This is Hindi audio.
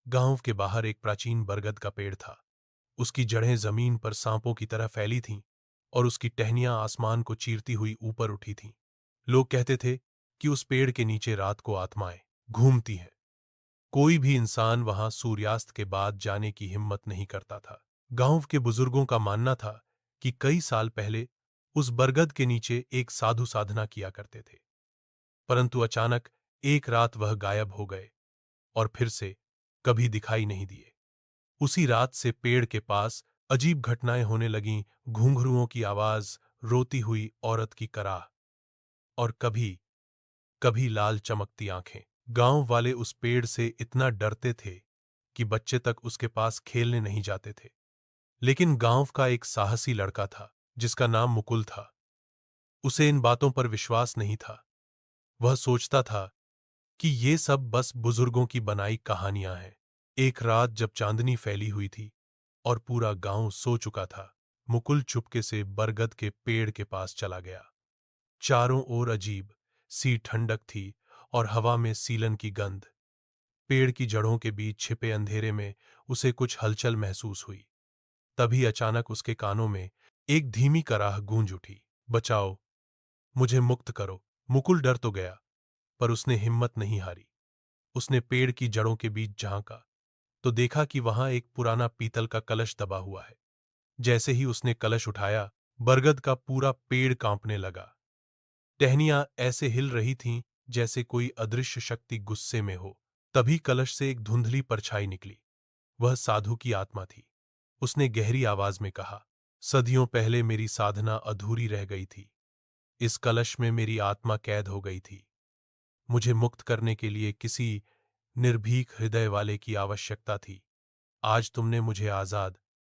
गांव के बाहर एक प्राचीन बरगद का पेड़ था। उसकी जड़ें जमीन पर सांपों की तरह फैली थीं और उसकी टहनियां आसमान को चीरती हुई ऊपर उठी थीं। लोग कहते थे कि उस पेड़ के नीचे रात को आत्माएं घूमती हैं। कोई भी इंसान वहां सूर्यास्त के बाद जाने की हिम्मत नहीं करता था। गांव के बुजुर्गों का मानना था कि कई साल पहले उस बरगद के नीचे एक साधु साधना किया करते थे, परंतु अचानक एक रात वह गायब हो गए और फिर से कभी दिखाई नहीं दिए। उसी रात से पेड़ के पास अजीब घटनाएं होने लगीं। घुंघरुओं की आवाज, रोती हुई औरत की कराह और कभी कभी लाल चमकती आंखें। गांव वाले उस पेड़ से इतना डरते थे कि बच्चे तक उसके पास खेलने नहीं जाते थे। लेकिन गांव का एक साहसी लड़का था जिसका नाम मुकुल था। उसे इन बातों पर विश्वास नहीं था। वह सोचता था कि ये सब बस बुजुर्गों की बनाई कहानियां हैं। एक रात जब चांदनी फैली हुई थी और पूरा गांव सो चुका था, मुकुल चुपके से बरगद के पेड़ के पास चला गया। चारों ओर अजीब सी ठंडक थी और हवा में सीलन की गंध। पेड़ की जड़ों के बीच छिपे अंधेरे में उसे कुछ हलचल महसूस हुई। तभी अचानक उसके कानों में एक धीमी कराह गूंज उठी, बचाओ, मुझे मुक्त करो। मुकुल डर तो गया, पर उसने हिम्मत नहीं हारी। उसने पेड़ की जड़ों के बीच झांका तो देखा कि वहां एक पुराना पीतल का कलश दबा हुआ है। जैसे ही उसने कलश उठाया, बरगद का पूरा पेड़ कांपने लगा। टहनियां ऐसे हिल रही थीं जैसे कोई अदृश्य शक्ति गुस्से में हो। तभी कलश से एक धुंधली परछाई निकली। वह साधु की आत्मा थी। उसने गहरी आवाज में कहा, सदियों पहले मेरी साधना अधूरी रह गई थी। इस कलश में मेरी आत्मा कैद हो गई थी। मुझे मुक्त करने के लिए किसी निर्भीक हृदय वाले की आवश्यकता थी। आज तुमने मुझे आजाद